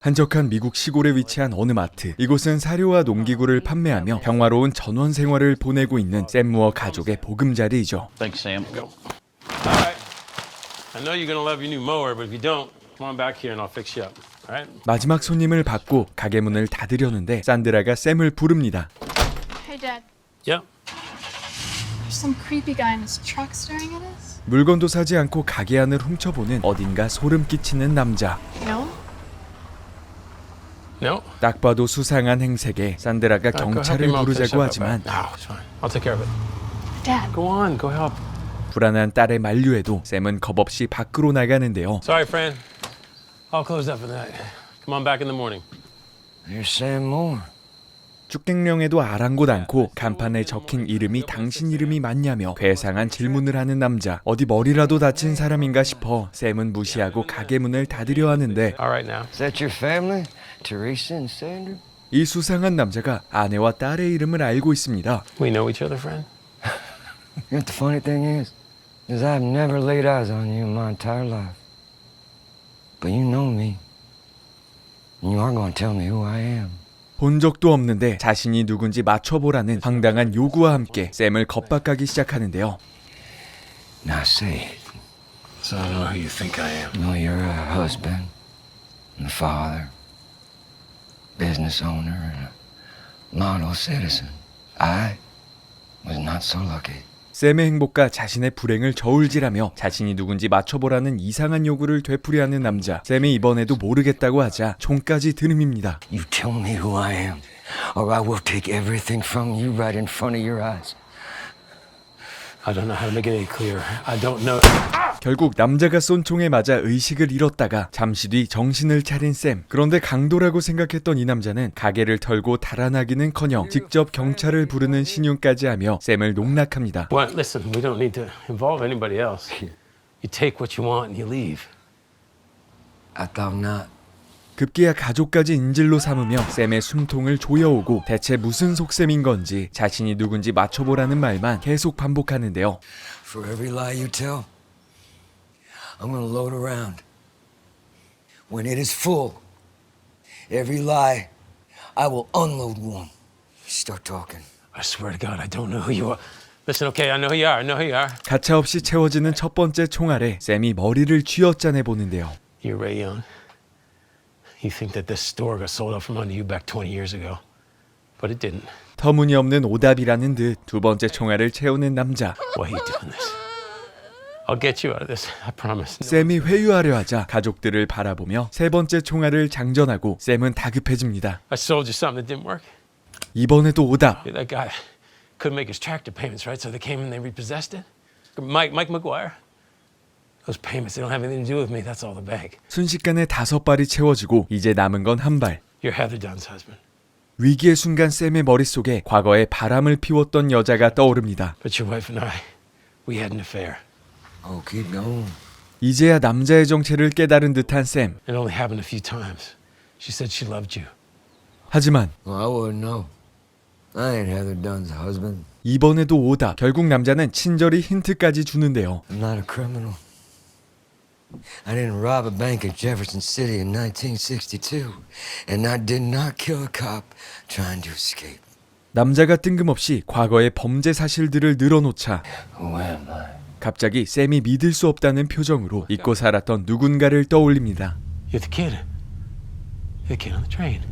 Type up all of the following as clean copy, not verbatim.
한적한 미국 시골에 위치한 어느 마트. 이곳은 사료와 농기구를 판매하며 평화로운 전원 생활을 보내고 있는 샘 무어 가족의 보금자리이죠. Thanks, Sam. Go. All right. I know you're gonna love your new mower, but if you don't, come on back here and I'll fix you up. All right? 마지막 손님을 받고 가게 문을 닫으려는데 산드라가 샘을 부릅니다. Hey, Dad. Yep. There's some creepy guy in his truck staring at us. 물건도 사지 않고 가게 안을 훔쳐보는 어딘가 소름 끼치는 남자. No? No. 딱 봐도 수상한 행색에 산드라가 경찰을 부르자고 하지만 No, it's fine. I'll take care of it. Dad. Go on, go help. 불안한 딸의 만류에도 샘은 겁없이 밖으로 나가는데요. Sorry, friend. I'll close up for the night. Come on back in the morning. You're Sam Moore. 축객령에도 아랑곳 않고 간판에 적힌 이름이 당신 이름이 맞냐며 괴상한 질문을 하는 남자. 어디 머리라도 다친 사람인가 싶어 샘은 무시하고 가게 문을 닫으려 하는데 All right now. Is that your family? Teresa and Sandra? 이 수상한 남자가 아내와 딸의 이름을 알고 있습니다. We know each other, friend. You know what the funny thing is I've never laid eyes on you in my entire life. But you know me. And you are going to tell me who I am. 본 적도 없는데 자신이 누군지 맞춰보라는 황당한 요구와 함께 샘을 겁박하기 시작하는데요. Now say it. So I know who you think I am. No, you're a husband and a father, business owner, and a model citizen. I was not so lucky. 샘의 행복과 자신의 불행을 저울질하며 자신이 누군지 맞춰보라는 이상한 요구를 되풀이하는 남자. 샘이 이번에도 모르겠다고 하자 총까지 들음입니다. You tell me who I am, or I will take everything from you right in front of your eyes. I don't know how to make it any clearer. I don't know. 결국 남자가 쏜 총에 맞아 의식을 잃었다가 잠시 뒤 정신을 차린 샘. 그런데 강도라고 생각했던 이 남자는 가게를 털고 달아나기는커녕 직접 경찰을 부르는 신용까지 하며 샘을 농락합니다. What? Listen, we don't need to involve anybody else. You take what you want and you leave. I thought not. 급기야 가족까지 인질로 삼으며 샘의 숨통을 조여오고 대체 무슨 속셈인 건지 자신이 누군지 맞춰보라는 말만 계속 반복하는데요. For every lie you tell, I'm gonna load around. When it is full, every lie, I will unload one. Start talking. I swear to God, I don't know who you are. Listen, okay, I know who you are. I know who you are. 가차없이 채워지는 첫 번째 총알에 샘이 머리를 쥐어짜내 보는데요. You're Ray Young. You think that this store got sold out from under you back 20 years ago. But it didn't. 터무니없는 오답이라는 듯 두 번째 총알을 채우는 남자. Why are you doing this? I'll get you out of this. I promise. 샘이 회유하려 하자 가족들을 바라보며 세 번째 총알을 장전하고 샘은 다급해집니다. I sold you something that didn't work. 이번에도 오답. That guy couldn't make his tractor payments, right? So they came and they repossessed it. Mike McGuire. Those payments, they don't have anything to do with me. That's all the bag. 순식간에 5발이 채워지고 이제 남은 건 한 발. You're Heather Dunn's husband. 위기의 순간 샘의 머릿속에 과거에 바람을 피웠던 여자가 떠오릅니다. But your wife and I, we had an affair. Oh, keep going. 이제야 남자의 정체를 깨달은 듯한 샘. It only happened a few times. She said she loved you. 하지만 Well, I wouldn't know. I ain't Heather Dunn's husband. 이번에도 오답. 결국 남자는 친절히 힌트까지 주는데요. I'm not a criminal. I didn't rob a bank in Jefferson City in 1962, and I did not kill a cop trying to escape. 남자가 뜬금없이 과거의 범죄 사실들을 늘어놓자 Who am I? 갑자기 샘이 믿을 수 없다는 표정으로 잊고 살았던 누군가를 떠올립니다. You're the kid. You're the kid on the train.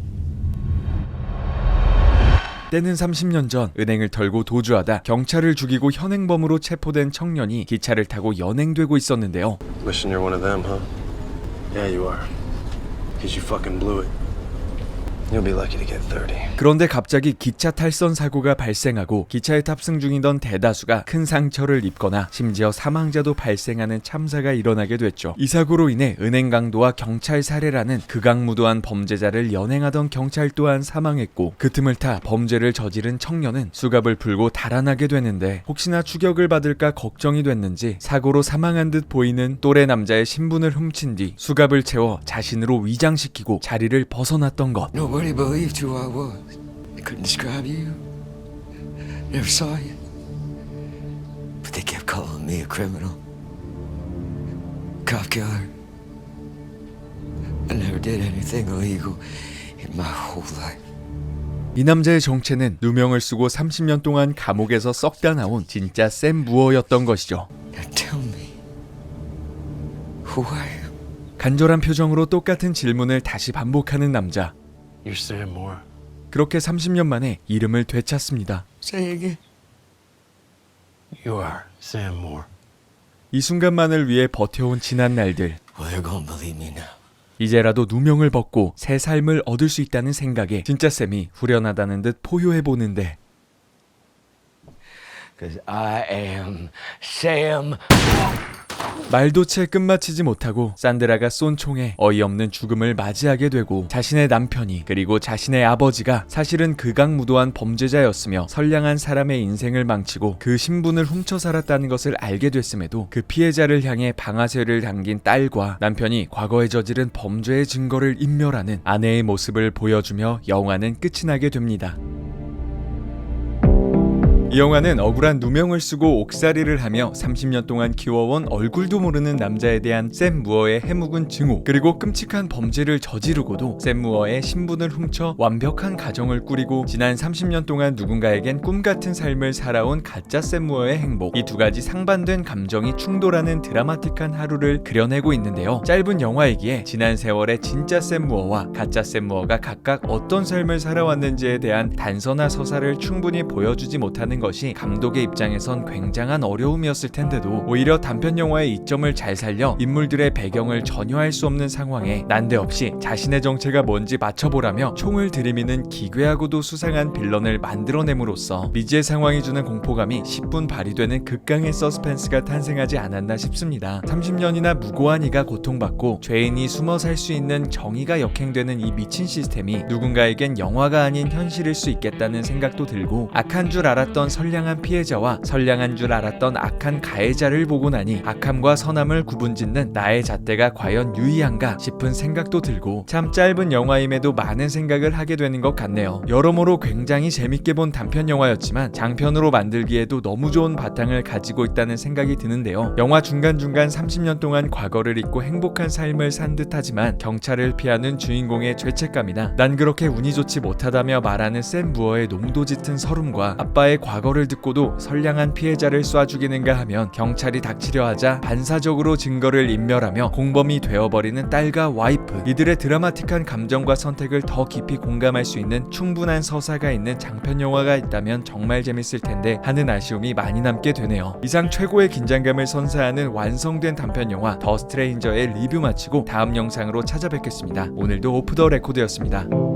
때는 30년 전 은행을 털고 도주하다 경찰을 죽이고 현행범으로 체포된 청년이 기차를 타고 연행되고 있었는데요. Wishing you're one of them, huh? Yeah, you are. Because you fucking blew it. You'll be lucky to get 30. 그런데 갑자기 기차 탈선 사고가 발생하고 기차에 탑승 중이던 대다수가 큰 상처를 입거나 심지어 사망자도 발생하는 참사가 일어나게 됐죠. 이 사고로 인해 은행 강도와 경찰 살해라는 극악무도한 범죄자를 연행하던 경찰 또한 사망했고 그 틈을 타 범죄를 저지른 청년은 수갑을 풀고 달아나게 되는데 혹시나 추격을 받을까 걱정이 됐는지 사고로 사망한 듯 보이는 또래 남자의 신분을 훔친 뒤 수갑을 채워 자신으로 위장시키고 자리를 벗어났던 것. Nobody believed who I was. They couldn't describe you. Never saw you. But they kept calling me a criminal. Cop killer. I never did anything illegal in my whole life. 이 남자의 정체는 누명을 쓰고 30년 동안 감옥에서 썩다 나온 진짜 샘 무어였던 것이죠. Now tell me, who are you? 간절한 표정으로 똑같은 질문을 다시 반복하는 남자. You're Sam Moore. 그렇게 30년 만에 이름을 되찾습니다. Say again. You are Sam Moore. 이 순간만을 위해 버텨온 지난 날들. Well, they're gonna believe me now. 이제라도 누명을 벗고 새 삶을 얻을 수 있다는 생각에 진짜 샘이 후련하다는 듯 포효해보는데 Cause I am Sam. 말도 채 끝마치지 못하고 산드라가 쏜 총에 어이없는 죽음을 맞이하게 되고 자신의 남편이 그리고 자신의 아버지가 사실은 극악무도한 범죄자였으며 선량한 사람의 인생을 망치고 그 신분을 훔쳐 살았다는 것을 알게 됐음에도 그 피해자를 향해 방아쇠를 당긴 딸과 남편이 과거에 저지른 범죄의 증거를 인멸하는 아내의 모습을 보여주며 영화는 끝이 나게 됩니다. 이 영화는 억울한 누명을 쓰고 옥살이를 하며 30년 동안 키워온 얼굴도 모르는 남자에 대한 샘 무어의 해묵은 증오, 그리고 끔찍한 범죄를 저지르고도 샘 무어의 신분을 훔쳐 완벽한 가정을 꾸리고 지난 30년 동안 누군가에겐 꿈같은 삶을 살아온 가짜 샘 무어의 행복, 이 두 가지 상반된 감정이 충돌하는 드라마틱한 하루를 그려내고 있는데요. 짧은 영화이기에 지난 세월의 진짜 샘 무어와 가짜 샘 무어가 각각 어떤 삶을 살아왔는지에 대한 단서나 서사를 충분히 보여주지 못하는 것이 감독의 입장에선 굉장한 어려움이었을 텐데도 오히려 단편 영화의 이점을 잘 살려 인물들의 배경을 전혀 알 수 없는 상황에 난데없이 자신의 정체가 뭔지 맞춰보라며 총을 들이미는 기괴하고도 수상한 빌런을 만들어냄으로써 미지의 상황이 주는 공포감이 10분 발휘되는 극강의 서스펜스가 탄생하지 않았나 싶습니다. 30년이나 무고한 이가 고통받고 죄인이 숨어 살 수 있는 정의가 역행되는 이 미친 시스템이 누군가에겐 영화가 아닌 현실일 수 있겠다는 생각도 들고 악한 줄 알았던 선량한 피해자와 선량한 줄 알았던 악한 가해자를 보고 나니 악함과 선함을 구분짓는 나의 잣대가 과연 유의한가 싶은 생각도 들고 참 짧은 영화임에도 많은 생각을 하게 되는 것 같네요. 여러모로 굉장히 재밌게 본 단편 영화였지만 장편으로 만들기에도 너무 좋은 바탕을 가지고 있다는 생각이 드는데요. 영화 중간중간 30년 동안 과거를 잊고 행복한 삶을 산 듯하지만 경찰을 피하는 주인공의 죄책감이나 난 그렇게 운이 좋지 못하다며 말하는 샘 무어의 농도 짙은 서름과 아빠의 과거를 듣고도 선량한 피해자를 쏴 죽이는가 하면 경찰이 닥치려 하자 반사적으로 증거를 인멸하며 공범이 되어버리는 딸과 와이프, 이들의 드라마틱한 감정과 선택을 더 깊이 공감할 수 있는 충분한 서사가 있는 장편 영화가 있다면 정말 재밌을 텐데 하는 아쉬움이 많이 남게 되네요. 이상 최고의 긴장감을 선사하는 완성된 단편 영화 더 스트레인저의 리뷰 마치고 다음 영상으로 찾아뵙겠습니다. 오늘도 오프 더 레코드였습니다.